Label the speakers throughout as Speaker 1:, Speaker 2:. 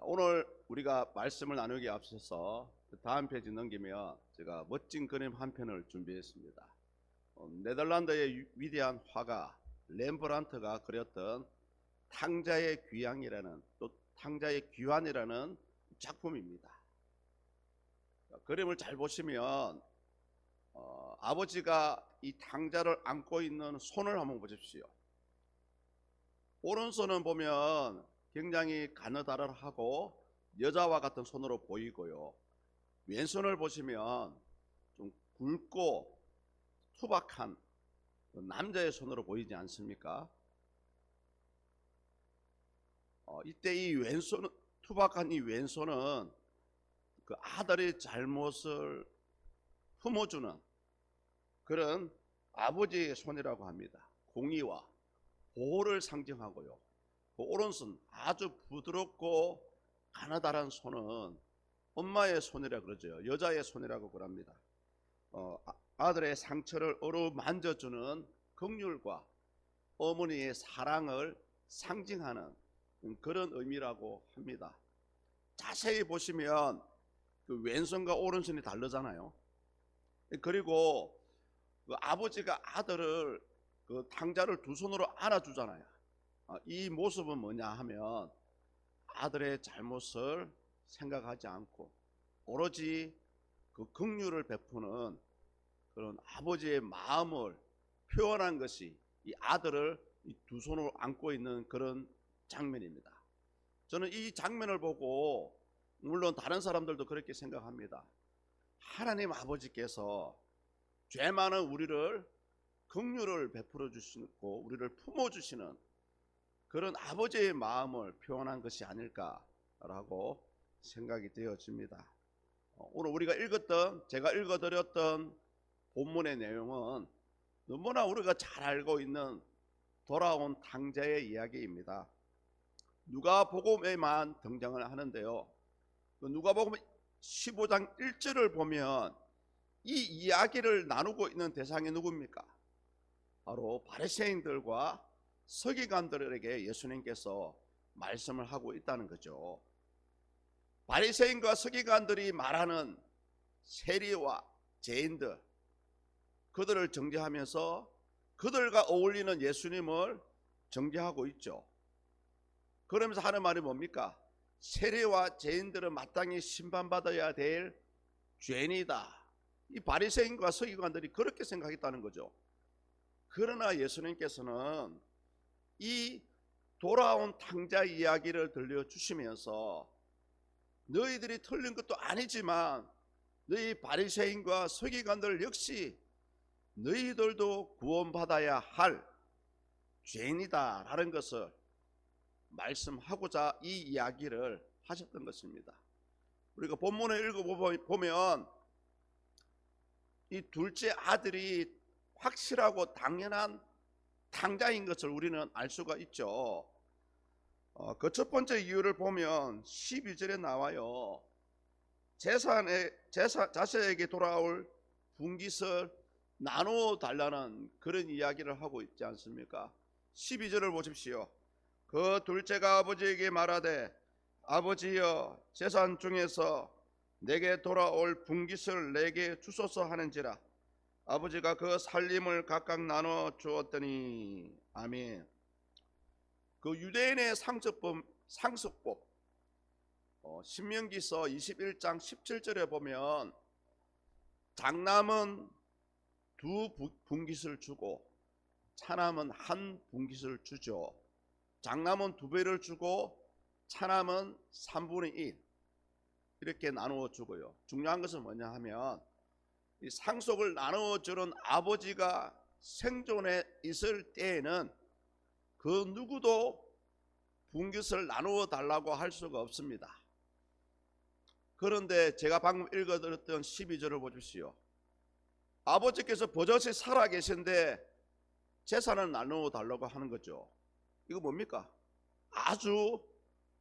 Speaker 1: 오늘 우리가 말씀을 나누기에 앞서서 다음 페이지 넘기면 제가 멋진 그림 한 편을 준비했습니다. 네덜란드의 위대한 화가 렘브란트가 그렸던 탕자의 귀향이라는, 또 탕자의 귀환이라는 작품입니다. 그림을 잘 보시면 아버지가 이 탕자를 안고 있는 손을 한번 보십시오. 오른손은 보면 굉장히 가느다란하고 여자와 같은 손으로 보이고요, 왼손을 보시면 좀 굵고 투박한 남자의 손으로 보이지 않습니까? 이때 이 왼손, 투박한 이 왼손은 그 아들의 잘못을 품어주는 그런 아버지의 손이라고 합니다. 공의와 보호를 상징하고요, 그 오른손, 아주 부드럽고 가느다란 손은 엄마의 손이라 그러죠. 여자의 손이라고 그럽니다. 아들의 상처를 어루만져주는 긍휼과 어머니의 사랑을 상징하는 그런 의미라고 합니다. 자세히 보시면 그 왼손과 오른손이 다르잖아요. 그리고 그 아버지가 아들을, 그 탕자를 두 손으로 안아주잖아요. 이 모습은 뭐냐 하면 아들의 잘못을 생각하지 않고 오로지 그 긍휼을 베푸는 그런 아버지의 마음을 표현한 것이 이 아들을 이 두 손으로 안고 있는 그런 장면입니다. 저는 이 장면을 보고, 물론 다른 사람들도 그렇게 생각합니다. 하나님 아버지께서 죄 많은 우리를 긍휼을 베풀어 주시고 우리를 품어 주시는 그런 아버지의 마음을 표현한 것이 아닐까라고 생각이 되어집니다. 오늘 우리가 제가 읽어드렸던 본문의 내용은 너무나 우리가 잘 알고 있는 돌아온 탕자의 이야기입니다. 누가복음에만 등장을 하는데요, 누가복음 15장 1절을 보면 이 이야기를 나누고 있는 대상이 누굽니까? 바로 바리새인들과 서기관들에게 예수님께서 말씀을 하고 있다는 거죠. 바리새인과 서기관들이 말하는 세리와 죄인들, 그들을 정죄하면서 그들과 어울리는 예수님을 정죄하고 있죠. 그러면서 하는 말이 뭡니까? 세리와 죄인들은 마땅히 심판받아야 될 죄인이다. 이 바리새인과 서기관들이 그렇게 생각했다는 거죠. 그러나 예수님께서는 이 돌아온 탕자 이야기를 들려주시면서 너희들이 틀린 것도 아니지만 너희 바리새인과 서기관들 역시 너희들도 구원받아야 할 죄인이다 라는 것을 말씀하고자 이 이야기를 하셨던 것입니다. 우리가 본문을 읽어보면 이 둘째 아들이 확실하고 당연한 탕자인 것을 우리는 알 수가 있죠. 그 첫 번째 이유를 보면 12절에 나와요. 자식에게 돌아올 분깃을 나누어 달라는 그런 이야기를 하고 있지 않습니까? 12절을 보십시오. 그 둘째가 아버지에게 말하되 아버지여, 재산 중에서 내게 돌아올 분깃을 내게 주소서 하는지라. 아버지가 그 살림을 각각 나눠 주었더니. 아멘. 그 유대인의 상습법 신명기서 21장 17절에 보면 장남은 두 분깃을 주고 차남은 한 분깃을 주죠. 장남은 2배를 주고 차남은 3분의 1 이렇게 나누어 주고요. 중요한 것은 뭐냐 하면 이 상속을 나누어 주는 아버지가 생존에 있을 때에는 그 누구도 분깃을 나누어 달라고 할 수가 없습니다. 그런데 제가 방금 읽어드렸던 12절을 보십시오. 아버지께서 버젓이 살아 계신데 재산을 나누어 달라고 하는 거죠. 이거 뭡니까? 아주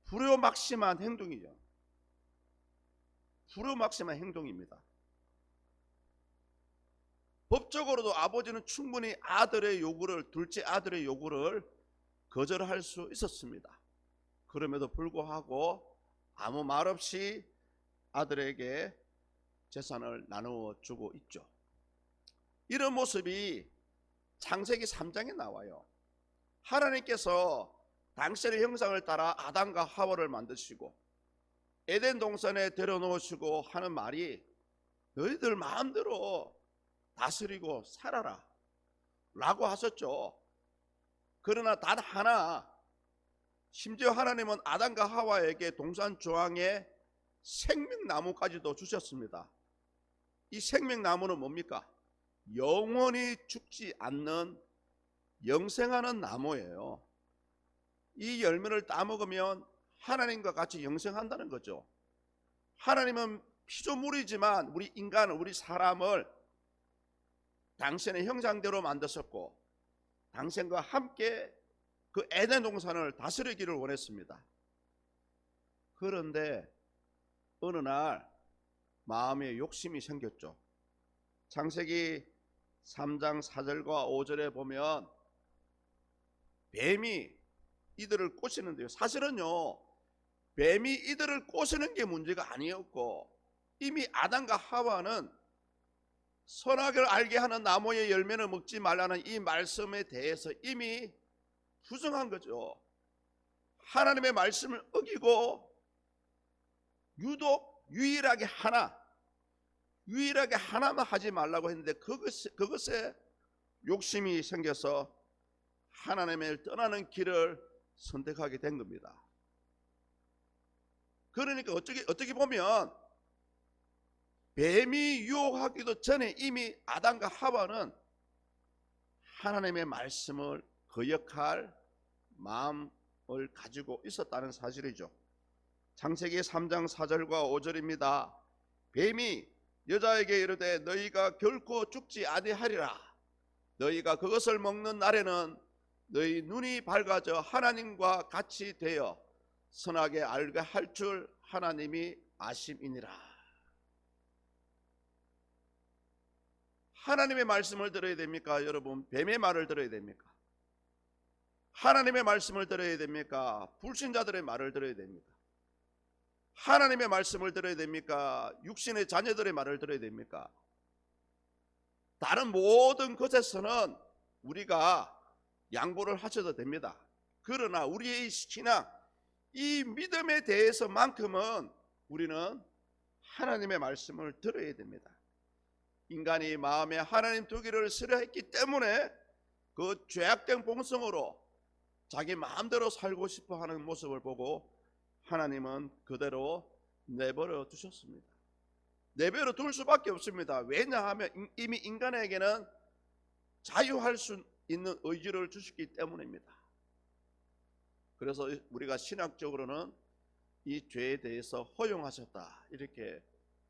Speaker 1: 불효막심한 행동이죠. 불효막심한 행동입니다. 법적으로도 아버지는 충분히 둘째 아들의 요구를 거절할 수 있었습니다. 그럼에도 불구하고 아무 말 없이 아들에게 재산을 나누어 주고 있죠. 이런 모습이 창세기 3장에 나와요. 하나님께서 당신의 형상을 따라 아담과 하와를 만드시고 에덴 동산에 데려놓으시고 하는 말이 너희들 마음대로 다스리고 살아라 라고 하셨죠. 그러나 단 하나, 심지어 하나님은 아담과 하와에게 동산 조항에 생명나무까지도 주셨습니다. 이 생명나무는 뭡니까? 영원히 죽지 않는 영생하는 나무예요. 이 열매를 따먹으면 하나님과 같이 영생한다는 거죠. 하나님은 피조물이지만 우리 인간을, 우리 사람을 당신의 형상대로 만드셨고 당신과 함께 그 에덴 동산을 다스리기를 원했습니다. 그런데 어느 날 마음에 욕심이 생겼죠. 창세기 3장 4절과 5절에 보면 뱀이 이들을 꼬시는데요. 사실은요, 뱀이 이들을 꼬시는 게 문제가 아니었고 이미 아담과 하와는 선악을 알게 하는 나무의 열매는 먹지 말라는 이 말씀에 대해서 이미 부정한 거죠. 하나님의 말씀을 어기고 유독 유일하게 하나만 하지 말라고 했는데 그것에 욕심이 생겨서 하나님을 떠나는 길을 선택하게 된 겁니다. 그러니까 어떻게 보면 뱀이 유혹하기도 전에 이미 아담과 하와는 하나님의 말씀을 거역할 마음을 가지고 있었다는 사실이죠. 창세기 3장 4절과 5절입니다. 뱀이 여자에게 이르되 너희가 결코 죽지 아니하리라. 너희가 그것을 먹는 날에는 너희 눈이 밝아져 하나님과 같이 되어 선하게 알게 할 줄 하나님이 아심이니라. 하나님의 말씀을 들어야 됩니까? 여러분, 뱀의 말을 들어야 됩니까? 하나님의 말씀을 들어야 됩니까? 불신자들의 말을 들어야 됩니까? 하나님의 말씀을 들어야 됩니까? 육신의 자녀들의 말을 들어야 됩니까? 다른 모든 것에서는 우리가 양보를 하셔도 됩니다. 그러나 우리의 신앙, 이 믿음에 대해서만큼은 우리는 하나님의 말씀을 들어야 됩니다. 인간이 마음에 하나님 두기를 싫어했기 때문에 그 죄악된 본성으로 자기 마음대로 살고 싶어 하는 모습을 보고 하나님은 그대로 내버려 두셨습니다. 내버려 둘 수밖에 없습니다. 왜냐하면 이미 인간에게는 자유할 수 있는 의지를 주셨기 때문입니다. 그래서 우리가 신학적으로는 이 죄에 대해서 허용하셨다 이렇게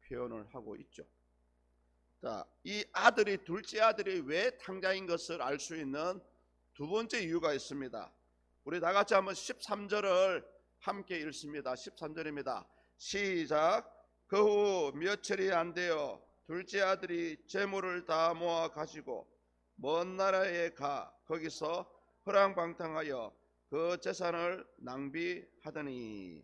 Speaker 1: 표현을 하고 있죠. 자, 이 아들이, 둘째 아들이 왜 탕자인 것을 알 수 있는 두 번째 이유가 있습니다. 우리 다 같이 한번 13절을 함께 읽습니다. 13절입니다. 시작. 그 후 며칠이 안 되어 둘째 아들이 재물을 다 모아 가지고 먼 나라에 가 거기서 허랑방탕하여 그 재산을 낭비하더니.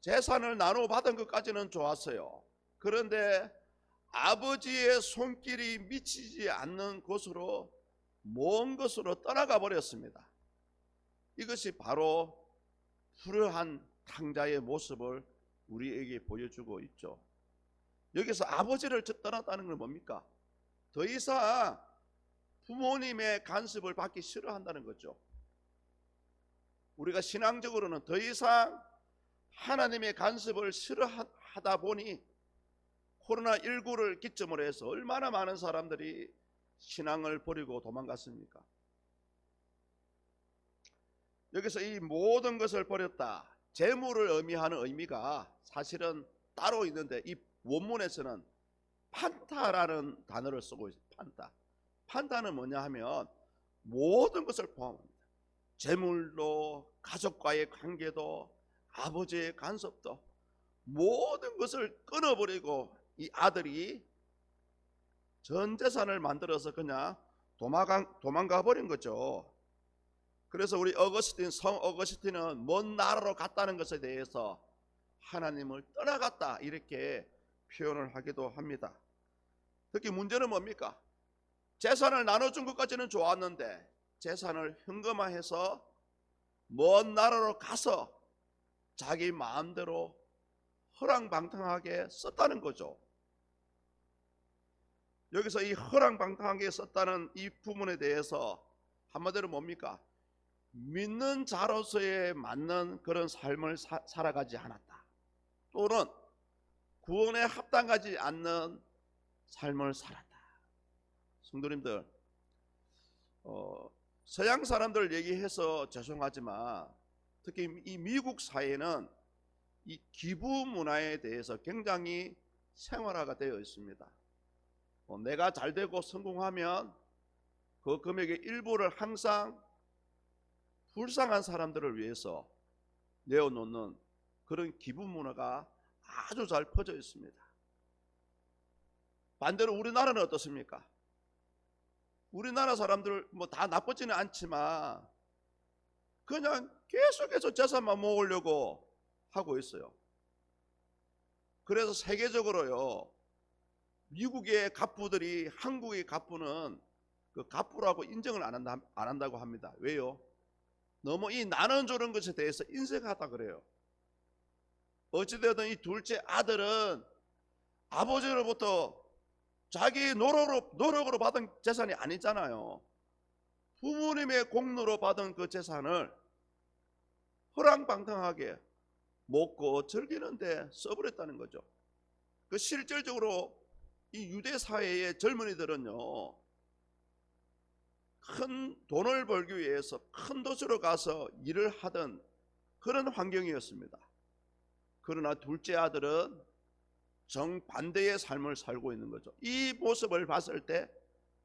Speaker 1: 재산을 나눠 받은 것까지는 좋았어요. 그런데 아버지의 손길이 미치지 않는 곳으로, 먼 곳으로 떠나가 버렸습니다. 이것이 바로 불효한 탕자의 모습을 우리에게 보여주고 있죠. 여기서 아버지를 떠났다는 건 뭡니까? 더 이상 부모님의 간섭을 받기 싫어한다는 거죠. 우리가 신앙적으로는 더 이상 하나님의 간섭을 싫어하다 보니 코로나19를 기점으로 해서 얼마나 많은 사람들이 신앙을 버리고 도망갔습니까? 여기서 이 모든 것을 버렸다, 재물을 의미하는 의미가 사실은 따로 있는데 이 원문에서는 판타라는 단어를 쓰고 있어요. 판타는 뭐냐 하면 모든 것을 포함합니다. 재물도, 가족과의 관계도, 아버지의 간섭도, 모든 것을 끊어버리고 이 아들이 전 재산을 만들어서 그냥 도망가 버린 거죠. 그래서 우리 성 어거스틴은 먼 나라로 갔다는 것에 대해서 하나님을 떠나갔다 이렇게 표현을 하기도 합니다. 특히 문제는 뭡니까? 재산을 나눠준 것까지는 좋았는데 재산을 현금화해서 먼 나라로 가서 자기 마음대로 허랑방탕하게 썼다는 거죠. 여기서 이 허랑방탕하게 썼다는 이 부분에 대해서 한마디로 뭡니까? 믿는 자로서의 맞는 그런 삶을 살아가지 않았다. 또는 구원에 합당하지 않는 삶을 살았다. 성도님들, 서양 사람들 얘기해서 죄송하지만 특히 이 미국 사회는 이 기부 문화에 대해서 굉장히 생활화가 되어 있습니다. 내가 잘 되고 성공하면 그 금액의 일부를 항상 불쌍한 사람들을 위해서 내어놓는 그런 기부 문화가 아주 잘 퍼져 있습니다. 반대로 우리나라는 어떻습니까? 우리나라 사람들 뭐 다 나쁘지는 않지만 그냥 계속해서 재산만 모으려고 하고 있어요. 그래서 세계적으로요, 미국의 갑부들이 한국의 갑부는 그 갑부라고 인정을 안 한다고 합니다. 왜요? 너무 이 나눠주는 것에 대해서 인색하다 그래요. 어찌되든 이 둘째 아들은 아버지로부터 자기 노력으로 받은 재산이 아니잖아요. 부모님의 공로로 받은 그 재산을 허랑방탕하게 먹고 즐기는데 써버렸다는 거죠. 그 실질적으로 이 유대 사회의 젊은이들은요, 큰 돈을 벌기 위해서 큰 도시로 가서 일을 하던 그런 환경이었습니다. 그러나 둘째 아들은 정반대의 삶을 살고 있는 거죠. 이 모습을 봤을 때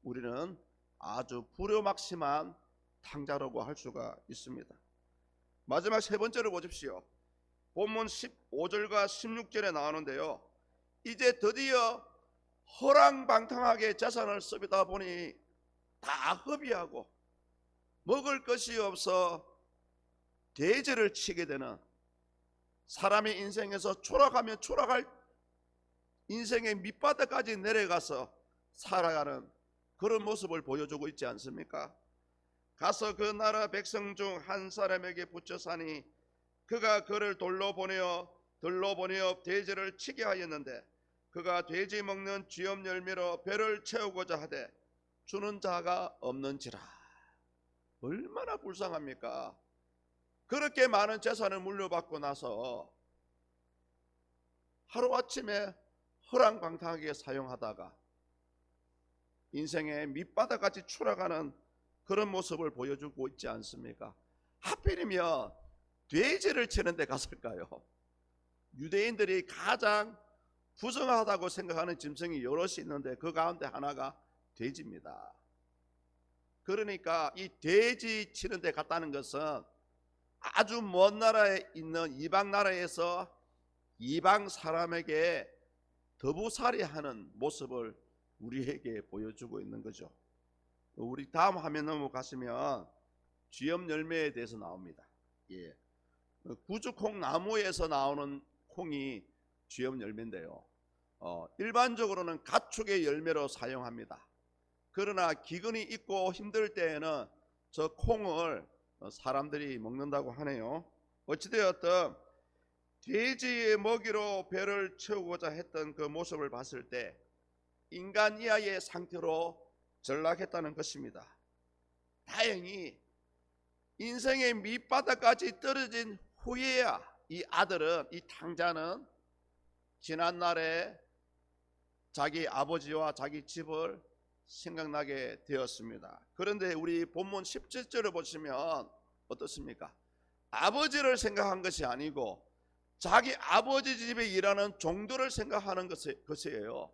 Speaker 1: 우리는 아주 불효막심한 탕자라고 할 수가 있습니다. 마지막 세 번째로 보십시오. 본문 15절과 16절에 나오는데요, 이제 드디어 허랑방탕하게 재산을 쓰다 보니 다 허비하고 먹을 것이 없어 돼지를 치게 되는, 사람의 인생에서 초락하면 초락할 인생의 밑바닥까지 내려가서 살아가는 그런 모습을 보여주고 있지 않습니까? 가서 그 나라 백성 중 한 사람에게 붙여 사니 그가 그를 들로 보내어 돼지를 치게 하였는데 그가 돼지 먹는 쥐염 열매로 배를 채우고자 하되 주는 자가 없는지라. 얼마나 불쌍합니까? 그렇게 많은 재산을 물려받고 나서 하루아침에 허랑방탕하게 사용하다가 인생의 밑바닥까지 추락하는 그런 모습을 보여주고 있지 않습니까? 하필이면 돼지를 치는 데 갔을까요? 유대인들이 가장 부정하다고 생각하는 짐승이 여럿이 있는데 그 가운데 하나가 돼지입니다. 그러니까 이 돼지 치는 데 갔다는 것은 아주 먼 나라에 있는 이방 나라에서 이방 사람에게 더부살이하는 모습을 우리에게 보여주고 있는 거죠. 우리 다음 화면 넘어가시면 쥐염 열매에 대해서 나옵니다. 예. 구주콩 나무에서 나오는 콩이 쥐염 열매인데요, 일반적으로는 가축의 열매로 사용합니다. 그러나 기근이 있고 힘들 때에는 저 콩을 사람들이 먹는다고 하네요. 어찌되었든 돼지의 먹이로 배를 채우고자 했던 그 모습을 봤을 때 인간 이하의 상태로 전락했다는 것입니다. 다행히 인생의 밑바닥까지 떨어진 후에야 이 아들은, 이 탕자는 지난날에 자기 아버지와 자기 집을 생각나게 되었습니다. 그런데 우리 본문 17절을 보시면 어떻습니까? 아버지를 생각한 것이 아니고 자기 아버지 집에 일하는 종들을 생각하는 것이에요.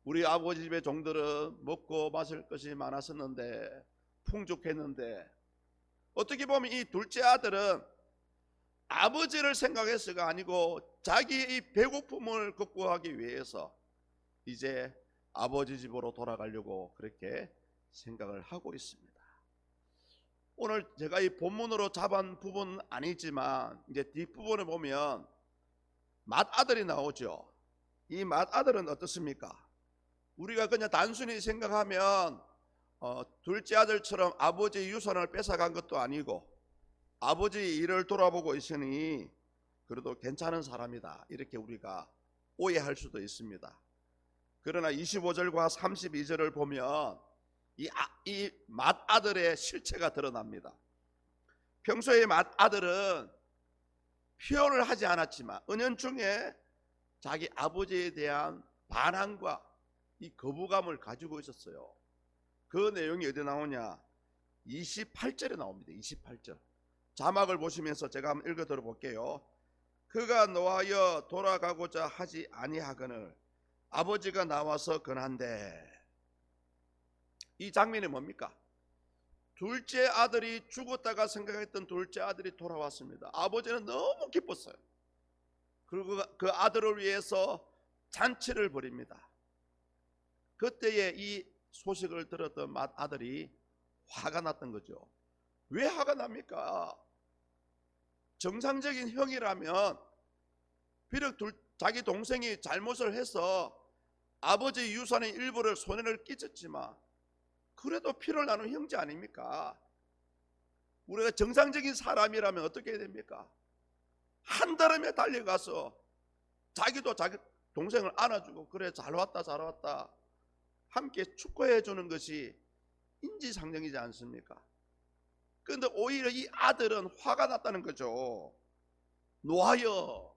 Speaker 1: 우리 아버지 집의 종들은 먹고 마실 것이 많았었는데, 풍족했는데, 어떻게 보면 이 둘째 아들은 아버지를 생각해서가 아니고 자기의 이 배고픔을 극복하기 위해서 이제 아버지 집으로 돌아가려고 그렇게 생각을 하고 있습니다. 오늘 제가 이 본문으로 잡은 부분은 아니지만 이제 뒷부분에 보면 맏아들이 나오죠. 이 맏아들은 어떻습니까? 우리가 그냥 단순히 생각하면 둘째 아들처럼 아버지의 유산을 뺏어간 것도 아니고 아버지의 일을 돌아보고 있으니 그래도 괜찮은 사람이다, 이렇게 우리가 오해할 수도 있습니다. 그러나 25절과 32절을 보면 이 맏아들의 실체가 드러납니다. 평소에 맏아들은 표현을 하지 않았지만 은연중에 자기 아버지에 대한 반항과 이 거부감을 가지고 있었어요. 그 내용이 어디 나오냐? 28절에 나옵니다. 28절. 자막을 보시면서 제가 한번 읽어 들어볼게요. 그가 노하여 돌아가고자 하지 아니하거늘 아버지가 나와서 권한대. 이 장면이 뭡니까? 둘째 아들이 죽었다가 생각했던 둘째 아들이 돌아왔습니다. 아버지는 너무 기뻤어요. 그리고 그 아들을 위해서 잔치를 벌입니다. 그때에 이 소식을 들었던 맏아들이 화가 났던 거죠. 왜 화가 납니까? 정상적인 형이라면 비록 자기 동생이 잘못을 해서 아버지 유산의 일부를 손해를 끼쳤지만 그래도 피를 나눈 형제 아닙니까? 우리가 정상적인 사람이라면 어떻게 해야 됩니까? 한달음에 달려가서 자기도 자기 동생을 안아주고 그래 잘 왔다 잘 왔다 함께 축하해 주는 것이 인지상정이지 않습니까? 그런데 오히려 이 아들은 화가 났다는 거죠. 노하여,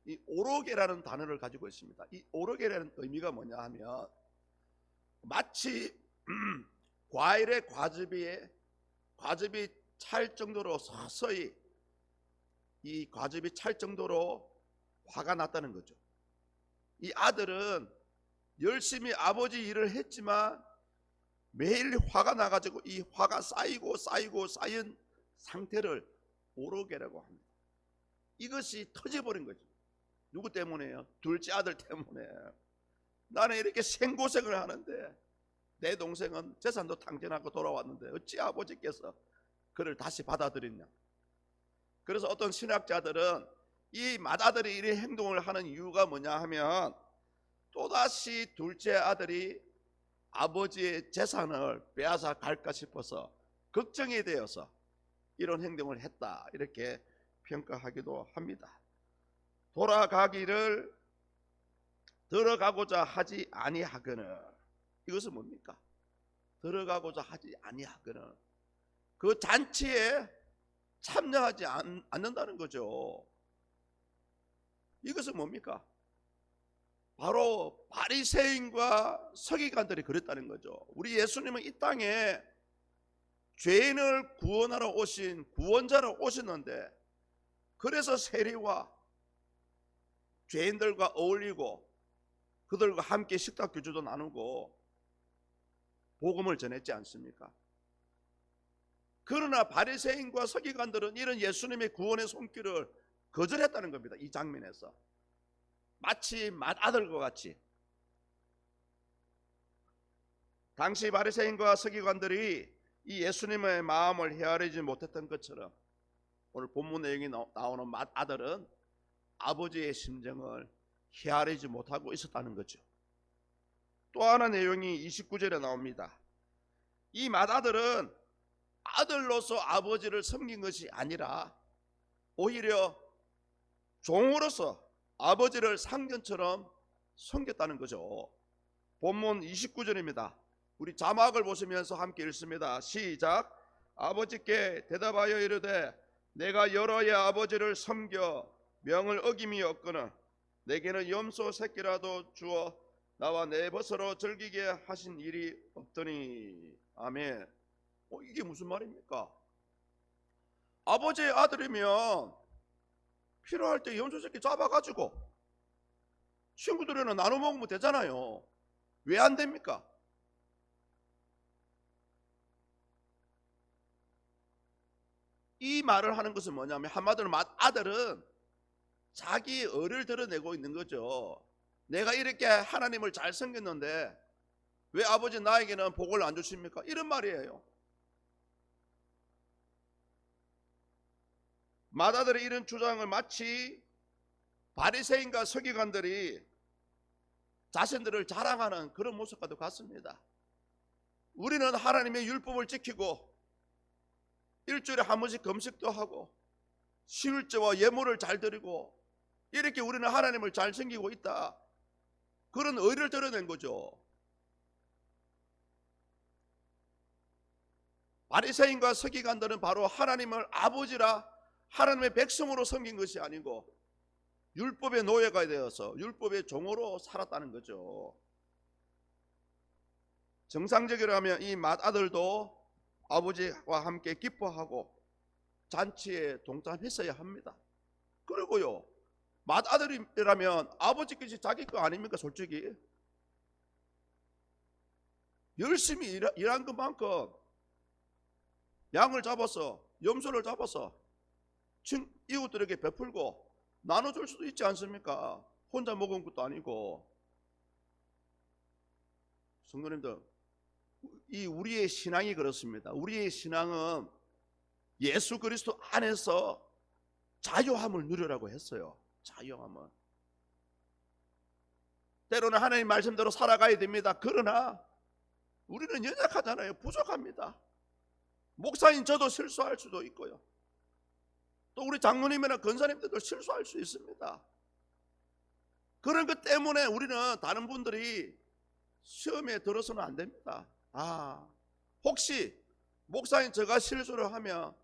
Speaker 1: 이 오르게라는 단어를 가지고 있습니다. 이 오르게라는 의미가 뭐냐 하면 마치 과일의 과즙이 찰 정도로 서서히 이 과즙이 찰 정도로 화가 났다는 거죠. 이 아들은 열심히 아버지 일을 했지만 매일 화가 나가지고 이 화가 쌓이고 쌓인 상태를 오르게라고 합니다. 이것이 터져버린 거죠. 누구 때문에요? 둘째 아들 때문에. 나는 이렇게 생고생을 하는데 내 동생은 재산도 탕진하고 돌아왔는데 어찌 아버지께서 그를 다시 받아들였냐. 그래서 어떤 신학자들은 이 맏아들이 이런 행동을 하는 이유가 뭐냐 하면 또다시 둘째 아들이 아버지의 재산을 빼앗아 갈까 싶어서 걱정이 되어서 이런 행동을 했다, 이렇게 평가하기도 합니다. 돌아가기를 들어가고자 하지 아니하거늘. 이것은 뭡니까? 들어가고자 하지 아니하거늘 그 잔치에 참여하지 않는다는 거죠. 이것은 뭡니까? 바로 바리새인과 서기관들이 그랬다는 거죠. 우리 예수님은 이 땅에 죄인을 구원하러 오신 구원자로 오셨는데 그래서 세리와 죄인들과 어울리고 그들과 함께 식탁 교주도 나누고 복음을 전했지 않습니까? 그러나 바리새인과 서기관들은 이런 예수님의 구원의 손길을 거절했다는 겁니다. 이 장면에서 마치 맏아들과 같이. 당시 바리새인과 서기관들이 이 예수님의 마음을 헤아리지 못했던 것처럼 오늘 본문 내용이 나오는 맏아들은 아버지의 심정을 헤아리지 못하고 있었다는 거죠. 또 하나 내용이 29절에 나옵니다. 이 맏아들은 아들로서 아버지를 섬긴 것이 아니라 오히려 종으로서 아버지를 상전처럼 섬겼다는 거죠. 본문 29절입니다. 우리 자막을 보시면서 함께 읽습니다. 시작. 아버지께 대답하여 이르되 내가 여러 해 아버지를 섬겨 명을 어김이 없거늘 내게는 염소 새끼라도 주어 나와 내 벗으로 즐기게 하신 일이 없더니. 아멘. 이게 무슨 말입니까? 아버지의 아들이면 필요할 때 염소 새끼 잡아가지고 친구들이랑 나눠 먹으면 되잖아요. 왜 안 됩니까? 이 말을 하는 것은 뭐냐면 한마디로 맏아들은 자기 의를 드러내고 있는 거죠. 내가 이렇게 하나님을 잘 섬겼는데 왜 아버지 나에게는 복을 안 주십니까? 이런 말이에요. 맏아들의 이런 주장을 마치 바리새인과 서기관들이 자신들을 자랑하는 그런 모습과도 같습니다. 우리는 하나님의 율법을 지키고 일주일에 한 번씩 금식도 하고 시울제와 예물을 잘 드리고 이렇게 우리는 하나님을 잘 섬기고 있다, 그런 의를 드러낸 거죠. 바리새인과 서기관들은 바로 하나님을 아버지라 하나님의 백성으로 섬긴 것이 아니고 율법의 노예가 되어서 율법의 종으로 살았다는 거죠. 정상적이라면 이 맏아들도 아버지와 함께 기뻐하고 잔치에 동참했어야 합니다. 그리고요, 맏아들이라면 아버지께서 자기 거 아닙니까? 솔직히 열심히 일한 것만큼 양을 잡아서, 염소를 잡아서 이웃들에게 베풀고 나눠줄 수도 있지 않습니까? 혼자 먹은 것도 아니고. 성도님들, 이 우리의 신앙이 그렇습니다. 우리의 신앙은 예수 그리스도 안에서 자유함을 누리라고 했어요. 자유함을. 때로는 하나님 말씀대로 살아가야 됩니다. 그러나 우리는 연약하잖아요. 부족합니다. 목사인 저도 실수할 수도 있고요, 또 우리 장로님이나 권사님들도 실수할 수 있습니다. 그런 것 때문에 우리는 다른 분들이 시험에 들어서는 안 됩니다. 혹시 목사인 제가 실수를 하면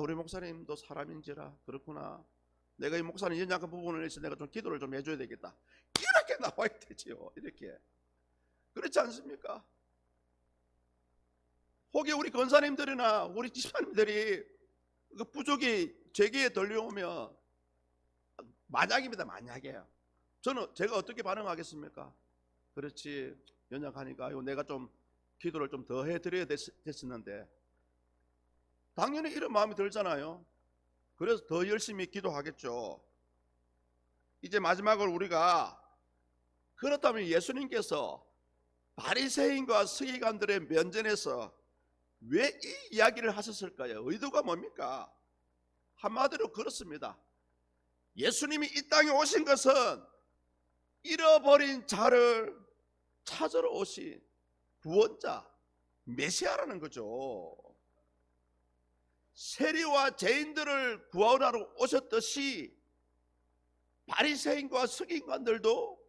Speaker 1: 우리 목사님도 사람인지라 그렇구나, 내가 이 목사님 연약한 부분을 위해서 내가 좀 기도를 좀 해줘야 되겠다, 이렇게 나와야 되지요. 이렇게. 그렇지 않습니까? 혹시 우리 권사님들이나 우리 집사님들이 그 부족이 제게 들려오면, 만약입니다, 만약이에요. 제가 어떻게 반응하겠습니까? 그렇지, 연약하니까 내가 좀 기도를 좀 더 해드려야 됐었는데, 당연히 이런 마음이 들잖아요. 그래서 더 열심히 기도하겠죠. 이제 마지막으로 우리가, 그렇다면 예수님께서 바리새인과 서기관들의 면전에서 왜 이 이야기를 하셨을까요? 의도가 뭡니까? 한마디로 그렇습니다. 예수님이 이 땅에 오신 것은 잃어버린 자를 찾으러 오신 구원자, 메시아라는 거죠. 세리와 죄인들을 구원하러 오셨듯이 바리새인과 서기관들도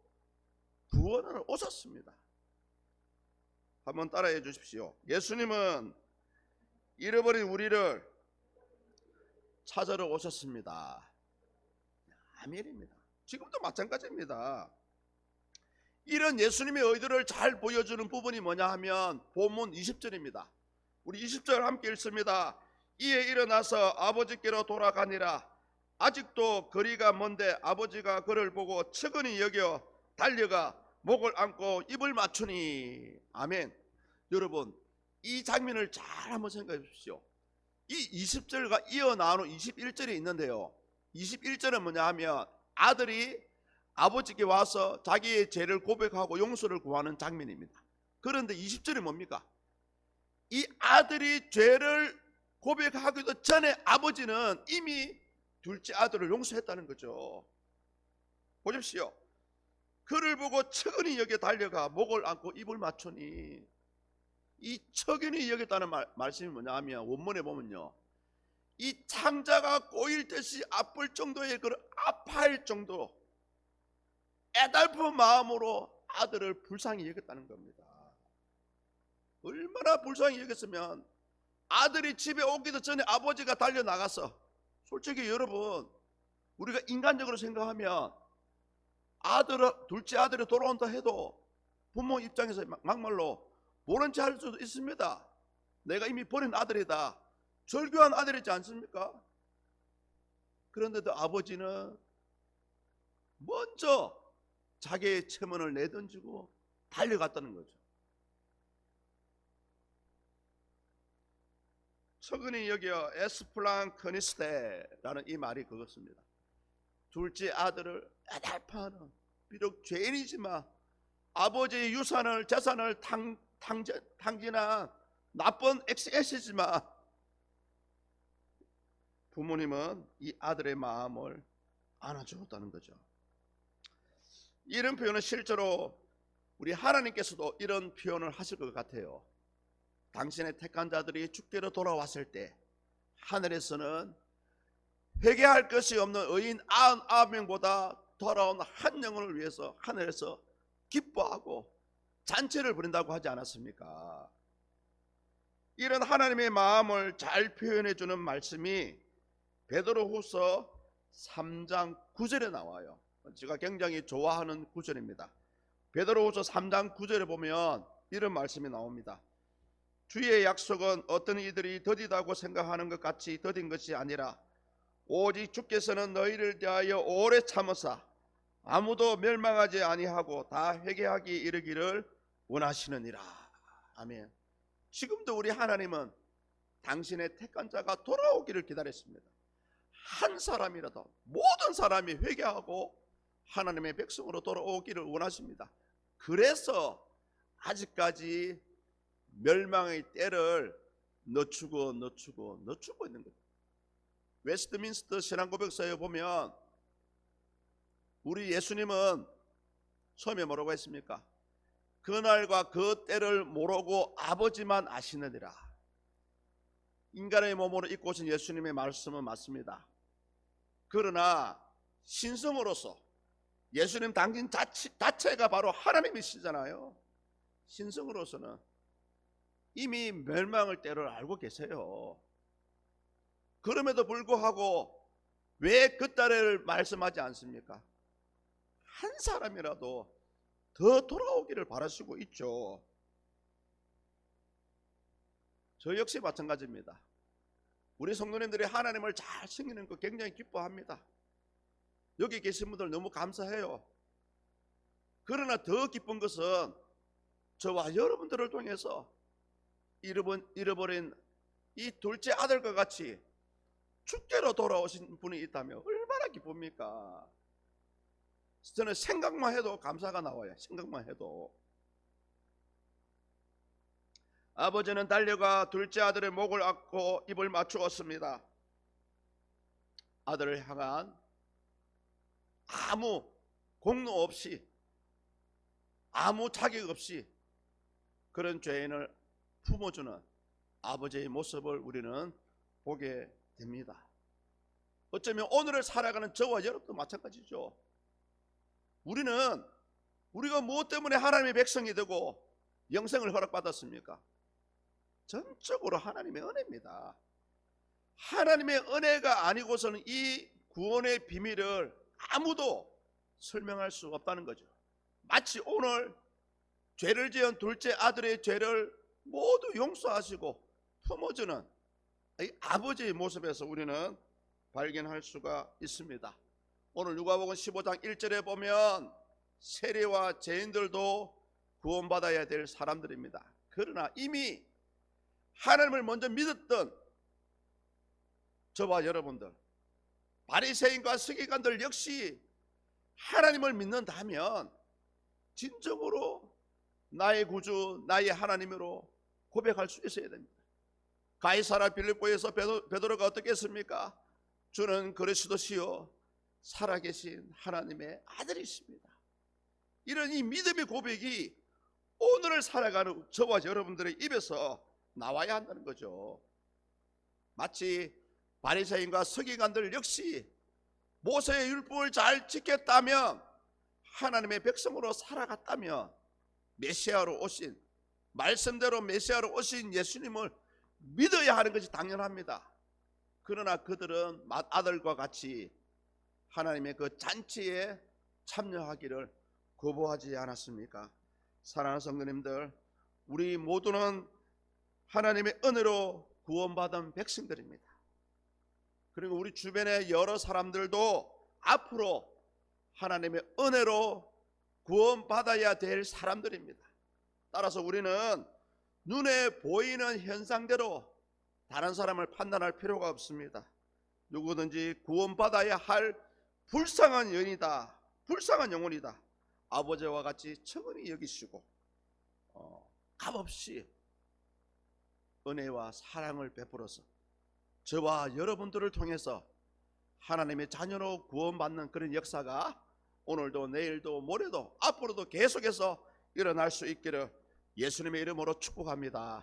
Speaker 1: 구원하러 오셨습니다. 한번 따라해 주십시오. 예수님은 잃어버린 우리를 찾으러 오셨습니다. 아멘입니다. 지금도 마찬가지입니다. 이런 예수님의 의도를 잘 보여주는 부분이 뭐냐 하면 본문 20절입니다. 우리 20절 함께 읽습니다. 이에 일어나서 아버지께로 돌아가니라. 아직도 거리가 먼데 아버지가 그를 보고 측은히 여겨 달려가 목을 안고 입을 맞추니. 아멘. 여러분, 이 장면을 잘 한번 생각해 주십시오. 이 20절과 이어 나오는 21절이 있는데요, 21절은 뭐냐 하면 아들이 아버지께 와서 자기의 죄를 고백하고 용서를 구하는 장면입니다. 그런데 20절이 뭡니까? 이 아들이 죄를 고백하기도 전에 아버지는 이미 둘째 아들을 용서했다는 거죠. 보십시오. 그를 보고 측은히 여겨 달려가 목을 안고 입을 맞추니. 이 측은히 여겼다는 말씀이 뭐냐 하면 원문에 보면요, 이 창자가 꼬일 듯이 아플 정도의 그런 아파할 정도로 애달픈 마음으로 아들을 불쌍히 여겼다는 겁니다. 얼마나 불쌍히 여겼으면 아들이 집에 오기도 전에 아버지가 달려나가서, 솔직히 여러분, 우리가 인간적으로 생각하면 둘째 아들이 돌아온다 해도 부모 입장에서 막말로 모른 체 할 수도 있습니다. 내가 이미 버린 아들이다, 절교한 아들이지 않습니까? 그런데도 아버지는 먼저 자기의 체면을 내던지고 달려갔다는 거죠. 측은히 여겨 에스플랑크니스테라는 이 말이 그것입니다. 둘째 아들을 애달파하는, 비록 죄인이지만 아버지의 유산을, 재산을 탕진한 나쁜 XS지만 부모님은 이 아들의 마음을 안아주었다는 거죠. 이런 표현은 실제로 우리 하나님께서도 이런 표현을 하실 것 같아요. 당신의 택한 자들이 주께로 돌아왔을 때 하늘에서는 회개할 것이 없는 의인 99명보다 돌아온 한 영혼을 위해서 하늘에서 기뻐하고 잔치를 부린다고 하지 않았습니까? 이런 하나님의 마음을 잘 표현해 주는 말씀이 베드로후서 3장 9절에 나와요. 제가 굉장히 좋아하는 구절입니다. 베드로후서 3장 9절에 보면 이런 말씀이 나옵니다. 주의 약속은 어떤 이들이 더디다고 생각하는 것 같이 더딘 것이 아니라 오직 주께서는 너희를 대하여 오래 참으사 아무도 멸망하지 아니하고 다 회개하기 이르기를 원하시느니라. 아멘. 지금도 우리 하나님은 당신의 택한 자가 돌아오기를 기다렸습니다. 한 사람이라도 모든 사람이 회개하고 하나님의 백성으로 돌아오기를 원하십니다. 그래서 아직까지 멸망의 때를 늦추고 있는 거예요. 웨스트민스터 신앙고백서에 보면 우리 예수님은 처음에 뭐라고 했습니까? 그날과 그 때를 모르고 아버지만 아시느니라. 인간의 몸으로 입고 오신 예수님의 말씀은 맞습니다. 그러나 신성으로서 예수님 당신 자체가 바로 하나님이시잖아요. 신성으로서는 이미 멸망의 때를 알고 계세요. 그럼에도 불구하고 왜 그 때를 말씀하지 않습니까? 한 사람이라도 더 돌아오기를 바라시고 있죠. 저 역시 마찬가지입니다. 우리 성도님들이 하나님을 잘 섬기는 거 굉장히 기뻐합니다. 여기 계신 분들 너무 감사해요. 그러나 더 기쁜 것은 저와 여러분들을 통해서 잃어버린 이 둘째 아들과 같이 주께로 돌아오신 분이 있다면 얼마나 기쁩니까? 저는 생각만 해도 감사가 나와요. 생각만 해도. 아버지는 달려가 둘째 아들의 목을 안고 입을 맞추었습니다. 아들을 향한 아무 공로 없이 아무 자격 없이 그런 죄인을 품어주는 아버지의 모습을 우리는 보게 됩니다. 어쩌면 오늘을 살아가는 저와 여러분도 마찬가지죠. 우리가 무엇 때문에 하나님의 백성이 되고 영생을 허락받았습니까? 전적으로 하나님의 은혜입니다. 하나님의 은혜가 아니고서는 이 구원의 비밀을 아무도 설명할 수 없다는 거죠. 마치 오늘 죄를 지은 둘째 아들의 죄를 모두 용서하시고 품어주는 이 아버지의 모습에서 우리는 발견할 수가 있습니다. 오늘 누가복음 15장 1절에 보면 세리와 죄인들도 구원받아야 될 사람들입니다. 그러나 이미 하나님을 먼저 믿었던 저와 여러분들, 바리새인과 서기관들 역시 하나님을 믿는다면 진정으로 나의 구주, 나의 하나님으로 고백할 수 있어야 됩니다. 가이사라 빌립보에서 베드로가 어떻게 했습니까? 주는 그리스도시요 살아계신 하나님의 아들이십니다. 이런 이 믿음의 고백이 오늘을 살아가는 저와 여러분들의 입에서 나와야 한다는 거죠. 마치 바리새인과 서기관들 역시 모세의 율법을 잘 지켰다면, 하나님의 백성으로 살아갔다면 메시아로 오신, 말씀대로 메시아로 오신 예수님을 믿어야 하는 것이 당연합니다. 그러나 그들은 맏아들과 같이 하나님의 그 잔치에 참여하기를 거부하지 않았습니까? 사랑하는 성도님들, 우리 모두는 하나님의 은혜로 구원받은 백성들입니다. 그리고 우리 주변의 여러 사람들도 앞으로 하나님의 은혜로 구원받아야 될 사람들입니다. 따라서 우리는 눈에 보이는 현상대로 다른 사람을 판단할 필요가 없습니다. 누구든지 구원받아야 할 불쌍한 영이다, 불쌍한 영혼이다, 아버지와 같이 청은히 여기시고 값없이 은혜와 사랑을 베풀어서 저와 여러분들을 통해서 하나님의 자녀로 구원받는 그런 역사가 오늘도 내일도 모레도 앞으로도 계속해서 일어날 수 있기를 예수님의 이름으로 축복합니다.